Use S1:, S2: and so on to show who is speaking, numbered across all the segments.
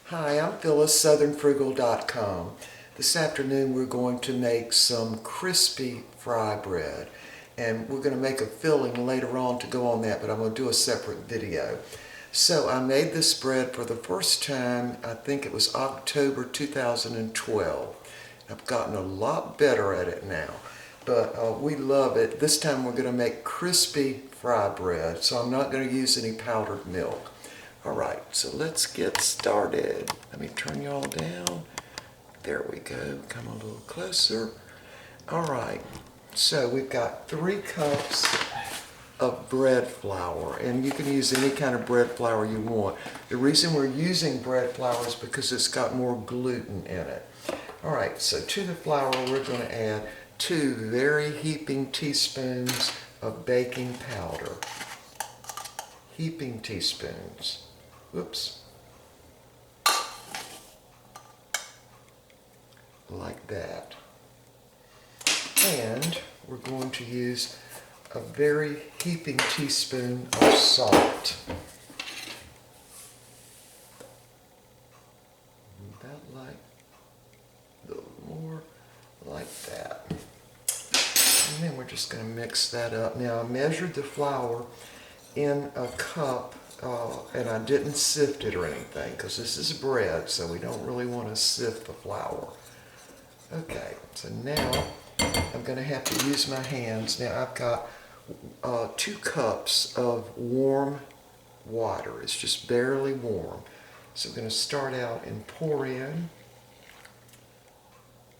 S1: Hi, I'm Phyllis, southernfrugal.com. This afternoon we're going to make some crispy fry bread, and we're going to make a filling later on to go on that, but I'm going to do a separate video. So I made this bread for the first time, I think it was October 2012. I've gotten a lot better at it now, but we love it. This time we're going to make crispy fry bread, so I'm not going to use any powdered milk. Alright, so let's get started. Let me turn you all down. There we go. Come a little closer. Alright, so we've got 3 cups of bread flour, and you can use any kind of bread flour you want. The reason we're using bread flour is because it's got more gluten in it. Alright, so to the flour we're going to add 2 very heaping teaspoons of baking powder. Heaping teaspoons. Whoops. Like that. And we're going to use a very heaping teaspoon of salt. About like a little more like that. And then we're just going to mix that up. Now I measured the flour in a cup, and I didn't sift it or anything because this is bread, so we don't really want to sift the flour. Okay, so now I'm going to have to use my hands. Now I've got 2 cups of warm water. It's just barely warm. So I'm going to start out and pour in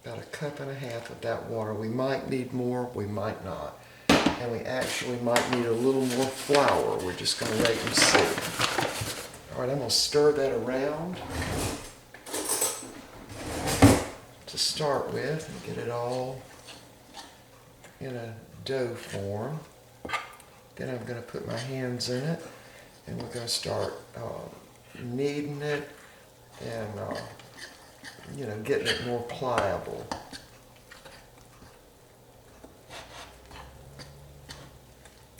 S1: about 1.5 cups of that water. We might need more, we might not. And we actually might need a little more flour. We're just going to wait and see. Alright, I'm going to stir that around to start with and get it all in a dough form. Then I'm going to put my hands in it and we're going to start kneading it and getting it more pliable.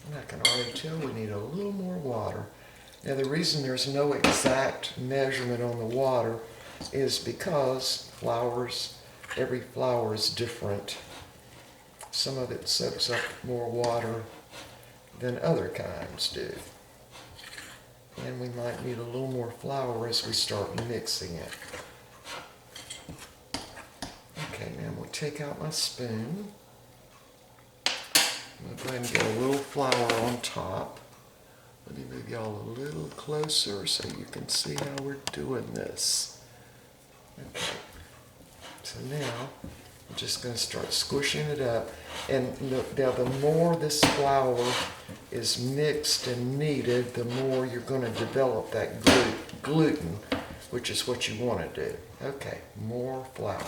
S1: And I can already tell we need a little more water. Now the reason there's no exact measurement on the water is because every flour is different. Some of it soaks up more water than other kinds do. And we might need a little more flour as we start mixing it. Okay, now I'm going to take out my spoon. I'm going to go ahead and get a little flour on top. Let me move y'all a little closer so you can see how we're doing this. Okay. So now I'm just going to start squishing it up. And now the more this flour is mixed and kneaded, the more you're going to develop that gluten, which is what you want to do. Okay, more flour.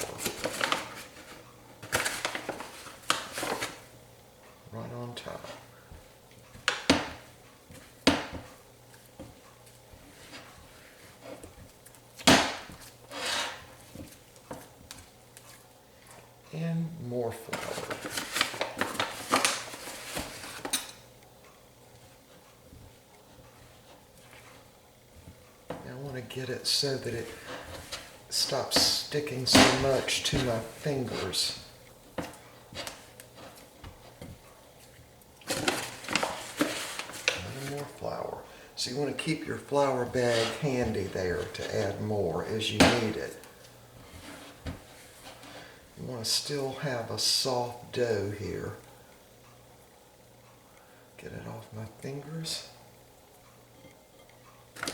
S1: Right on top. And more flour. Now I want to get it so that it stops sticking so much to my fingers. Flour. So you want to keep your flour bag handy there to add more as you need it. You want to still have a soft dough here. Get it off my fingers. Put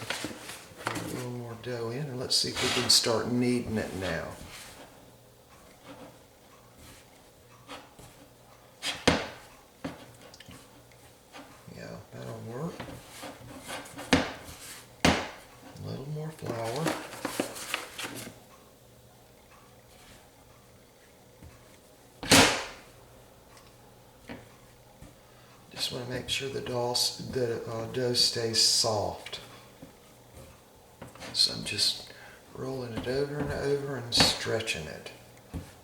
S1: a little more dough in, and let's see if we can start kneading it now. Yeah, that'll work. A little more flour. Just want to make sure the dough stays soft. So I'm just rolling it over and over and stretching it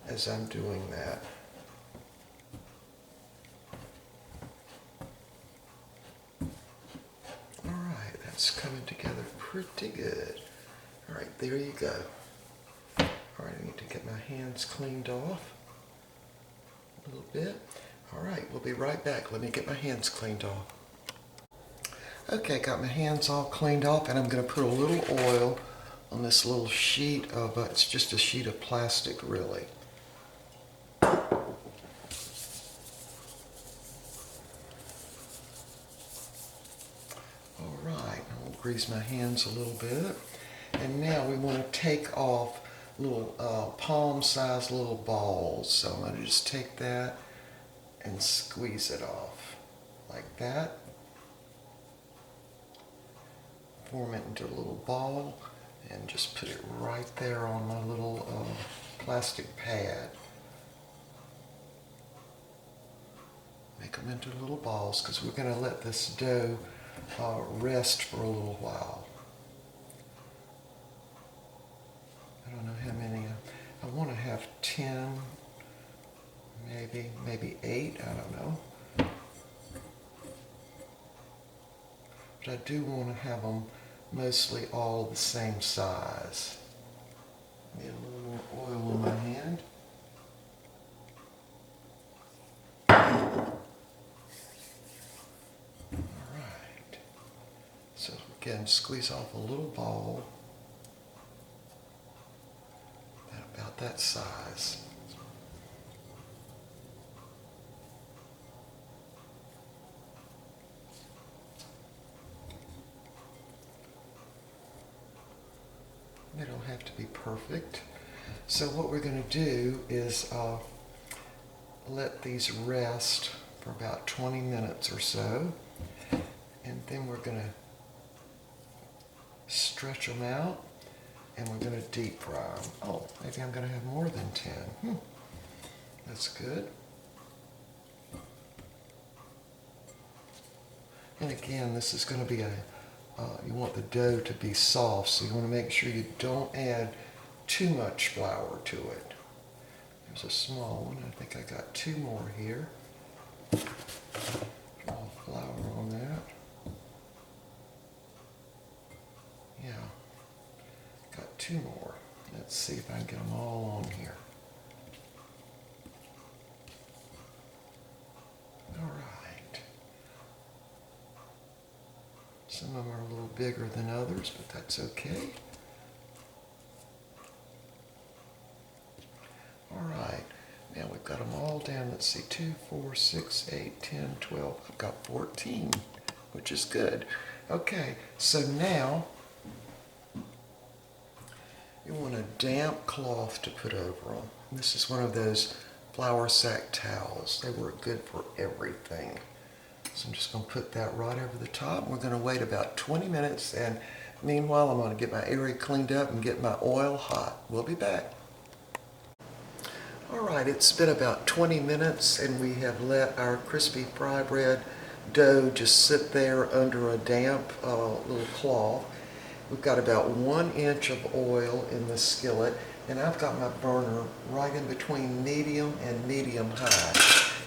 S1: as I'm doing that. Alright, that's coming together pretty good. All right, there you go. All right, I need to get my hands cleaned off a little bit. All right, we'll be right back. Let me get my hands cleaned off. Okay, got my hands all cleaned off, and I'm going to put a little oil on this little sheet of, it's just a sheet of plastic really. All right, I'll grease my hands a little bit. And now we want to take off little palm-sized little balls. So I'm going to just take that and squeeze it off like that. Form it into a little ball and just put it right there on my little plastic pad. Make them into little balls because we're going to let this dough rest for a little while. I don't know how many. I want to have 10, maybe 8, I don't know. But I do want to have them mostly all the same size. Need a little more oil in my hand. Alright. So again, squeeze off a little ball. About that size. They don't have to be perfect. So what we're going to do is let these rest for about 20 minutes or so, and then we're going to stretch them out, and we're going to deep fry them. Oh, maybe I'm going to have more than 10. That's good. And again, this is going to be you want the dough to be soft, so you want to make sure you don't add too much flour to it. There's a small one. I think I got 2 more here. Draw flour on that. Yeah, got 2 more. Let's see if I can get them all on here. All right. Some of them are a little bigger than others, but that's okay. All right, now we've got them all down. Let's see, 2, 4, 6, 8, 10, 12. I've got 14, which is good. Okay, so now you want a damp cloth to put over them. This is one of those flour sack towels. They work good for everything. So I'm just going to put that right over the top. We're going to wait about 20 minutes, and meanwhile I'm going to get my area cleaned up and get my oil hot. We'll be back. Alright, it's been about 20 minutes, and we have let our crispy fry bread dough just sit there under a damp little cloth. We've got about 1 inch of oil in the skillet, and I've got my burner right in between medium and medium high.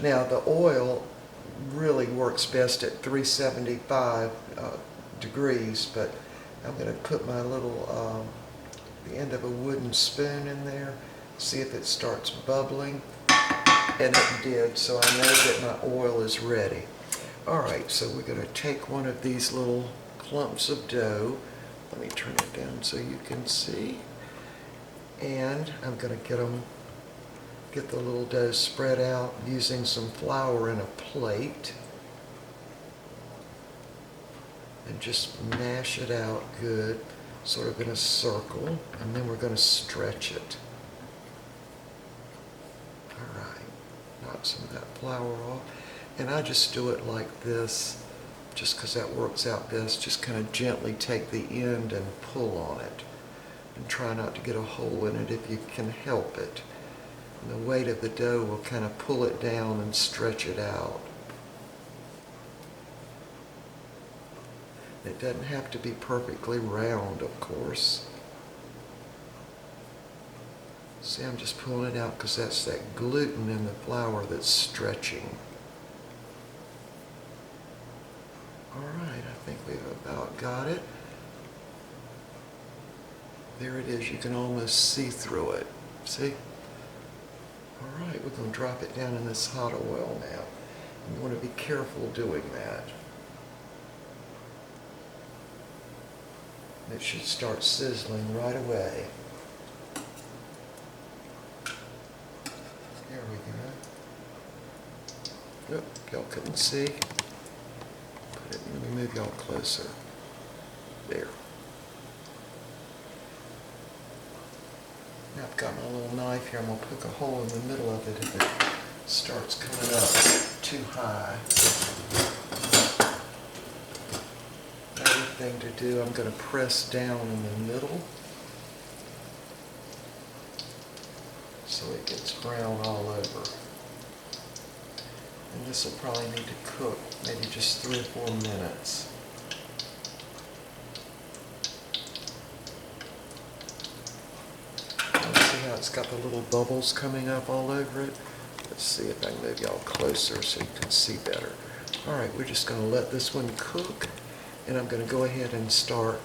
S1: Now the oil really works best at 375 degrees, but I'm going to put my little the end of a wooden spoon in there, see if it starts bubbling, and it did, so I know that my oil is ready. Alright, so we're going to take one of these little clumps of dough. Let me turn it down so you can see, and I'm going to get the little dough spread out using some flour in a plate, and just mash it out good, sort of in a circle, and then we're going to stretch it. Alright, knock some of that flour off, and I just do it like this, just because that works out best. Just kind of gently take the end and pull on it, and try not to get a hole in it if you can help it. And the weight of the dough will kind of pull it down and stretch it out. It doesn't have to be perfectly round, of course. See, I'm just pulling it out because that's that gluten in the flour that's stretching. Alright, I think we've about got it. There it is. You can almost see through it. See? All right, we're going to drop it down in this hot oil now. You want to be careful doing that. It should start sizzling right away. There we go. Nope, y'all couldn't see. Let me move y'all closer. There. Now I've got my little knife here. I'm going to poke a hole in the middle of it if it starts coming up too high. Another thing to do, I'm going to press down in the middle so it gets brown all over. And this will probably need to cook maybe just 3 or 4 minutes. See how it's got the little bubbles coming up all over it? Let's see if I can move y'all closer so you can see better. Alright, we're just going to let this one cook, and I'm going to go ahead and start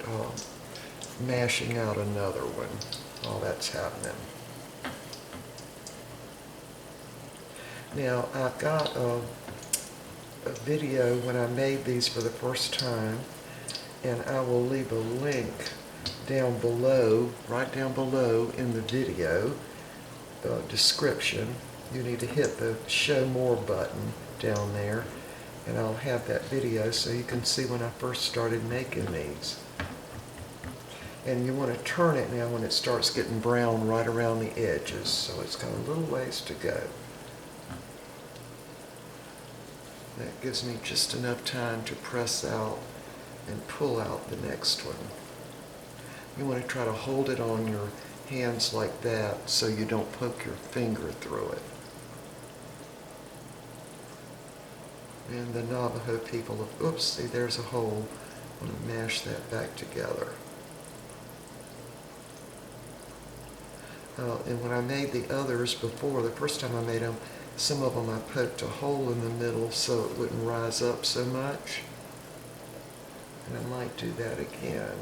S1: mashing out another one while that's happening. Now, I've got a video when I made these for the first time, and I will leave a link down below, right down below in the video description. You need to hit the show more button down there, and I'll have that video so you can see when I first started making these. And you want to turn it now when it starts getting brown right around the edges, so it's got a little ways to go. That gives me just enough time to press out and pull out the next one. You want to try to hold it on your hands like that so you don't poke your finger through it. And the Navajo people, oops, see there's a hole. I'm going to mash that back together. And when I made the others before, the first time I made them, some of them I poked a hole in the middle so it wouldn't rise up so much. And I might do that again.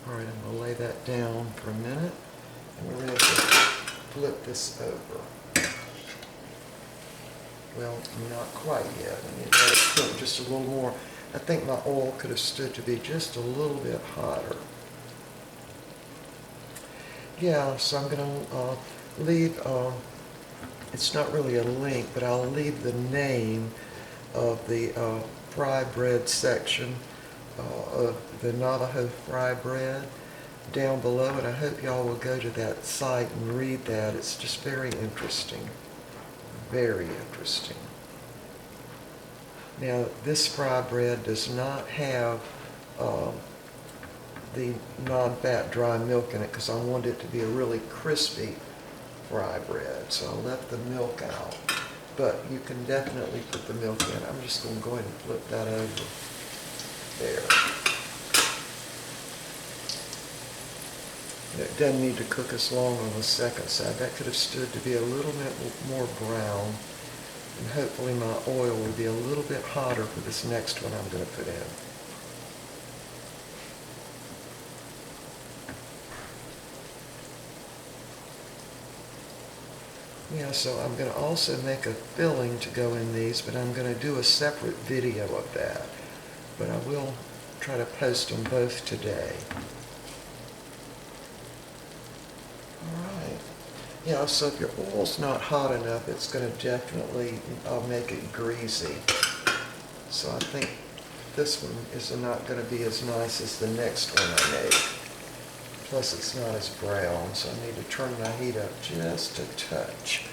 S1: Alright, I'm going to lay that down for a minute. And we're ready to flip this over. Well, not quite yet. I need to let it cook just a little more. I think my oil could have stood to be just a little bit hotter. Yeah, so I'm going to leave... it's not really a link, but I'll leave the name of the fry bread section of the Navajo fry bread down below, and I hope y'all will go to that site and read that. It's just very interesting. Very interesting. Now, this fry bread does not have the non-fat dry milk in it because I want it to be a really crispy fry bread, so I left the milk out, but you can definitely put the milk in. I'm just going to go ahead and flip that over there. And it doesn't need to cook as long on the second side. That could have stood to be a little bit more brown, and hopefully my oil will be a little bit hotter for this next one I'm going to put in. Yeah, so I'm going to also make a filling to go in these, but I'm going to do a separate video of that. But I will try to post them both today. Alright. Yeah, so if your oil's not hot enough, it's going to definitely make it greasy. So I think this one is not going to be as nice as the next one I made. Plus it's not as brown, so I need to turn my heat up just a touch.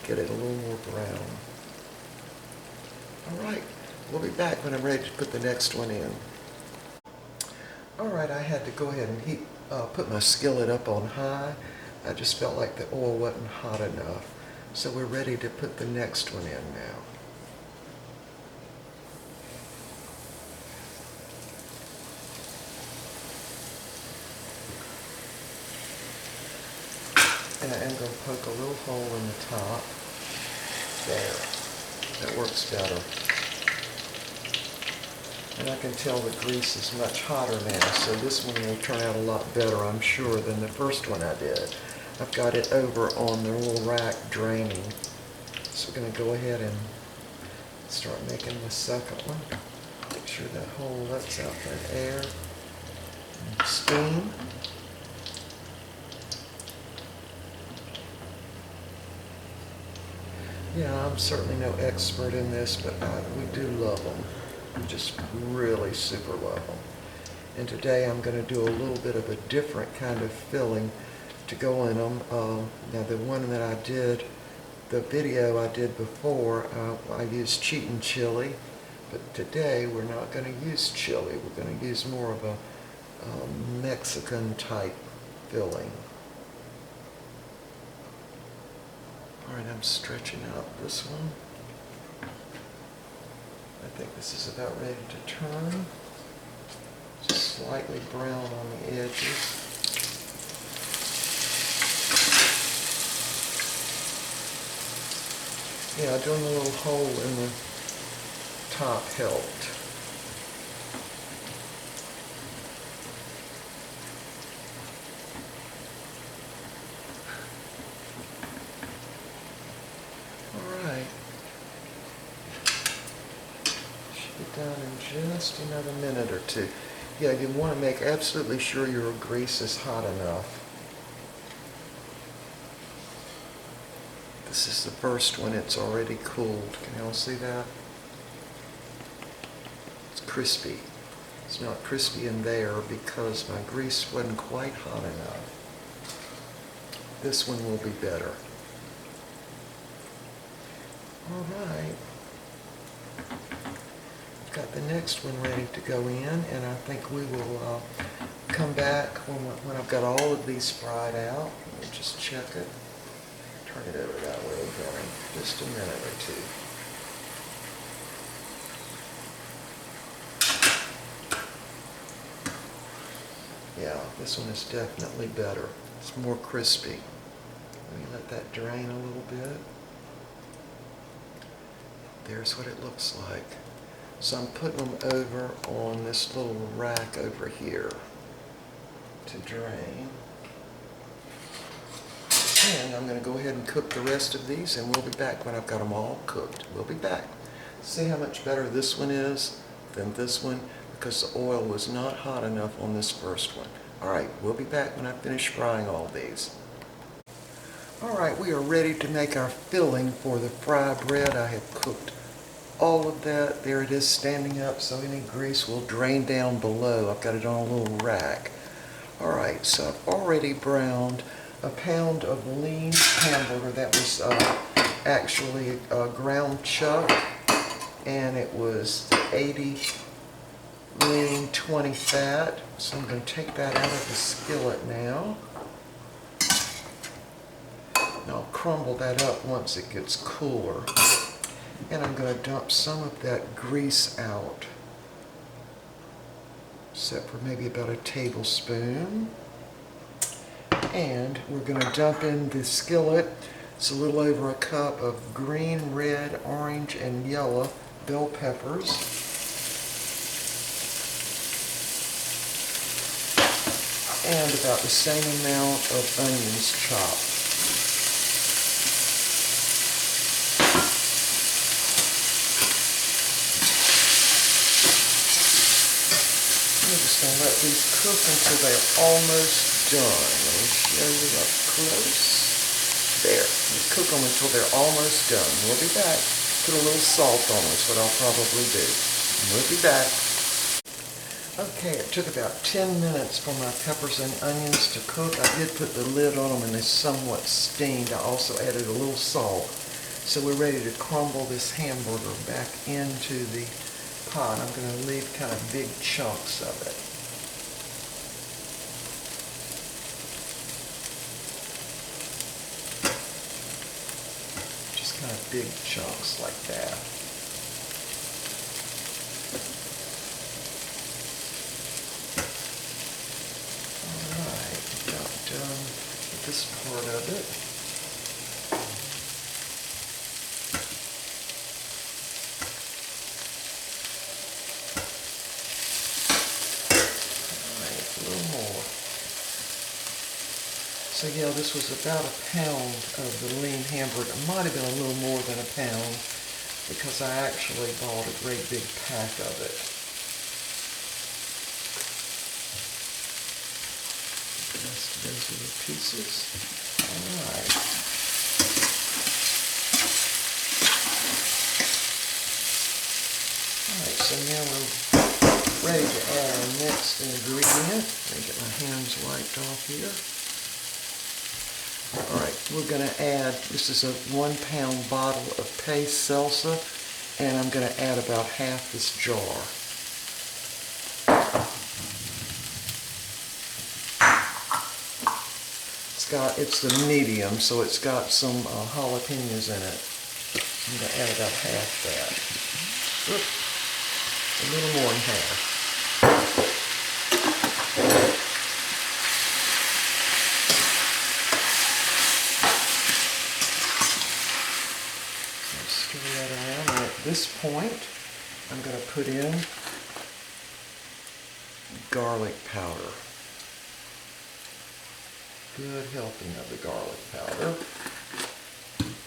S1: Get it a little more brown. Alright, we'll be back when I'm ready to put the next one in. Alright, I had to go ahead and put my skillet up on high. I just felt like the oil wasn't hot enough. So we're ready to put the next one in now. And I'm going to poke a little hole in the top. There. That works better. And I can tell the grease is much hotter now, so this one will turn out a lot better, I'm sure, than the first one I did. I've got it over on the little rack draining. So we're going to go ahead and start making the second one. Make sure that hole lets out that air and steam. Yeah, I'm certainly no expert in this, but we do love them. We just really super love them. And today I'm going to do a little bit of a different kind of filling to go in them. Now the one that I did, the video I did before, I used cheatin' chili, but today we're not going to use chili. We're going to use more of a Mexican type filling. Alright, I'm stretching out this one. I think this is about ready to turn. Just slightly brown on the edges. Yeah, doing a little hole in the top helped. Alright. Should be done in just another minute or two. Yeah, you want to make absolutely sure your grease is hot enough. This is the first one, it's already cooled. Can y'all see that? It's crispy. It's not crispy in there because my grease wasn't quite hot enough. This one will be better. Alright. Got the next one ready to go in, and I think we will come back when I've got all of these fried out. Let me just check it. Turn it over that way again in just a minute or two. Yeah, this one is definitely better. It's more crispy. Let me let that drain a little bit. There's what it looks like. So I'm putting them over on this little rack over here to drain. And I'm going to go ahead and cook the rest of these, and we'll be back when I've got them all cooked. We'll be back. See how much better this one is than this one, because the oil was not hot enough on this first one. Alright, we'll be back when I finish frying all these. Alright, we are ready to make our filling for the fried bread. I have cooked all of that. There it is standing up, so any grease will drain down below. I've got it on a little rack. Alright, so I've already browned a pound of lean hamburger that was actually ground chuck, and it was 80 lean, 20 fat. So I'm going to take that out of the skillet now. And I'll crumble that up once it gets cooler. And I'm going to dump some of that grease out, except for maybe about a tablespoon. And we're going to dump in the skillet. It's a little over a cup of green, red, orange, and yellow bell peppers. And about the same amount of onions chopped. I'm just going to let these cook until they're almost done. Let me show you up close. There. Just cook them until they're almost done. We'll be back. Put a little salt on them is what I'll probably do. We'll be back. Okay, it took about 10 minutes for my peppers and onions to cook. I did put the lid on them and they somewhat steamed. I also added a little salt. So we're ready to crumble this hamburger back into the pot. I'm going to leave kind of big chunks of it. Just kind of big chunks like that. Alright, about done with this part of it. So yeah, this was about a pound of the lean hamburger. It might have been a little more than a pound because I actually bought a great big pack of it. Just those little pieces. All right. All right, so now we're ready to add our next ingredient. Let me get my hands wiped off here. All right, we're going to add, this is a 1 pound bottle of paste salsa, and I'm going to add about half this jar. It's the medium, so it's got some jalapenos in it. I'm going to add about half that. Oops, a little more than half. Stir that around, and at this point, I'm going to put in garlic powder. Good helping of the garlic powder.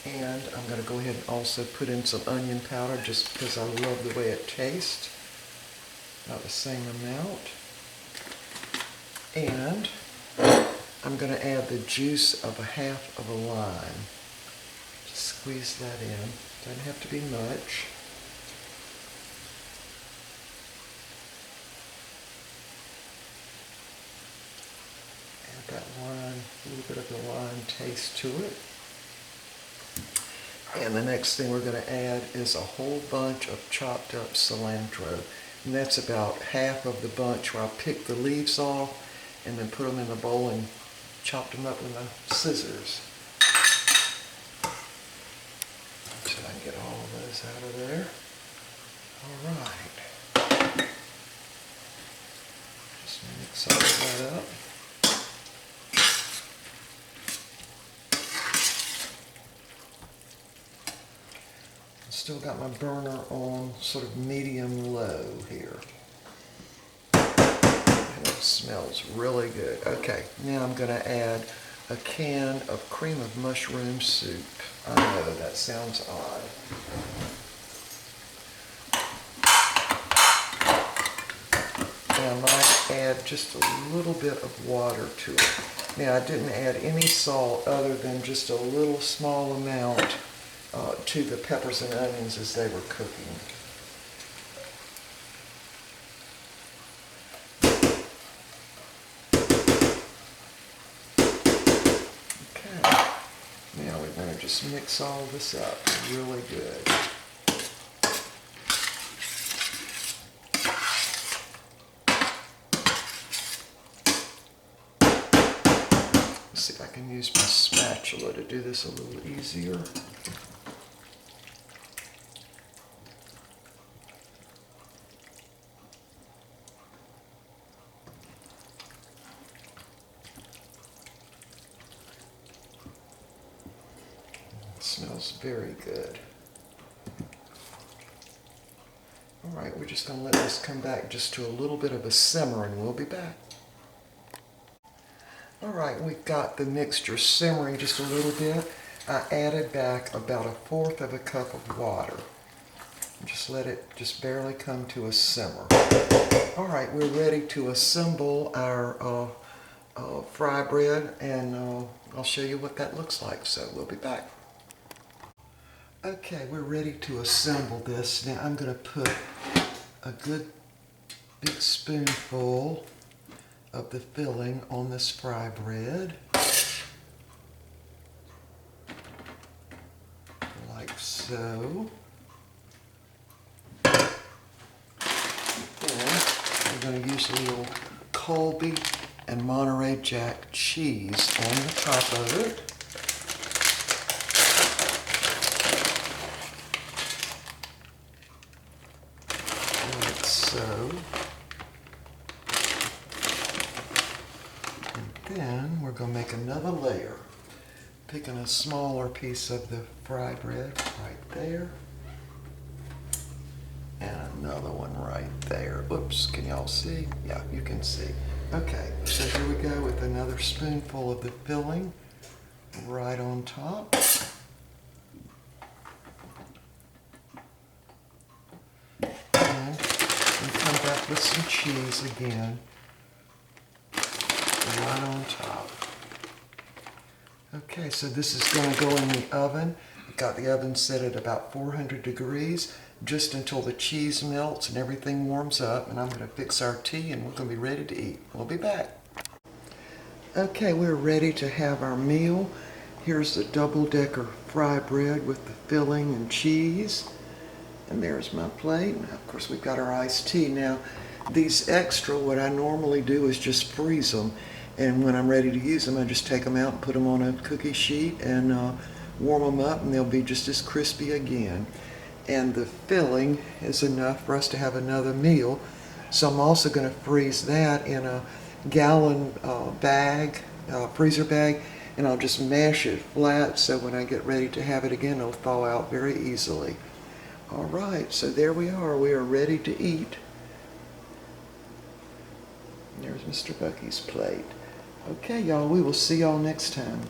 S1: And I'm going to go ahead and also put in some onion powder just because I love the way it tastes. About the same amount. And I'm going to add the juice of a half of a lime. Just squeeze that in. Doesn't have to be much. Add that lime, a little bit of the lime taste to it. And the next thing we're going to add is a whole bunch of chopped up cilantro. And that's about half of the bunch where I picked the leaves off and then put them in a bowl and chopped them up with my scissors. So I can get all of those out of there. All right. Just mix all of that up. Still got my burner on sort of medium low here. And it smells really good. Okay, now I'm going to add a can of cream of mushroom soup. I know that sounds odd. And I might add just a little bit of water to it. Now I didn't add any salt other than just a little small amount to the peppers and onions as they were cooking. Okay, now we're going to just mix all this up really good. Let's see if I can use my spatula to do this a little easier. Smells very good. All right, we're just going to let this come back just to a little bit of a simmer and we'll be back. All right, we've got the mixture simmering just a little bit. I added back about 1/4 cup of water. Just let it just barely come to a simmer. All right, we're ready to assemble our fry bread, and I'll show you what that looks like, so we'll be back. Okay, we're ready to assemble this. Now I'm going to put a good big spoonful of the filling on this fry bread. Like so. And we're going to use a little Colby and Monterey Jack cheese on the top of it. So, and then we're going to make another layer, picking a smaller piece of the fry bread right there, and another one right there. Oops, can y'all see? Yeah, you can see. Okay, so here we go with another spoonful of the filling right on top. And we come back with some cheese again, right on top. Okay, so this is going to go in the oven. I've got the oven set at about 400 degrees, just until the cheese melts and everything warms up. And I'm going to fix our tea and we're going to be ready to eat. We'll be back. Okay, we're ready to have our meal. Here's the double-decker fry bread with the filling and cheese. And there's my plate. Now, of course, we've got our iced tea. Now, these extra, what I normally do is just freeze them. And when I'm ready to use them, I just take them out and put them on a cookie sheet and warm them up, and they'll be just as crispy again. And the filling is enough for us to have another meal. So I'm also going to freeze that in a gallon bag, freezer bag, and I'll just mash it flat so when I get ready to have it again, it'll thaw out very easily. All right, so there we are. We are ready to eat. There's Mr. Bucky's plate. Okay, y'all, we will see y'all next time.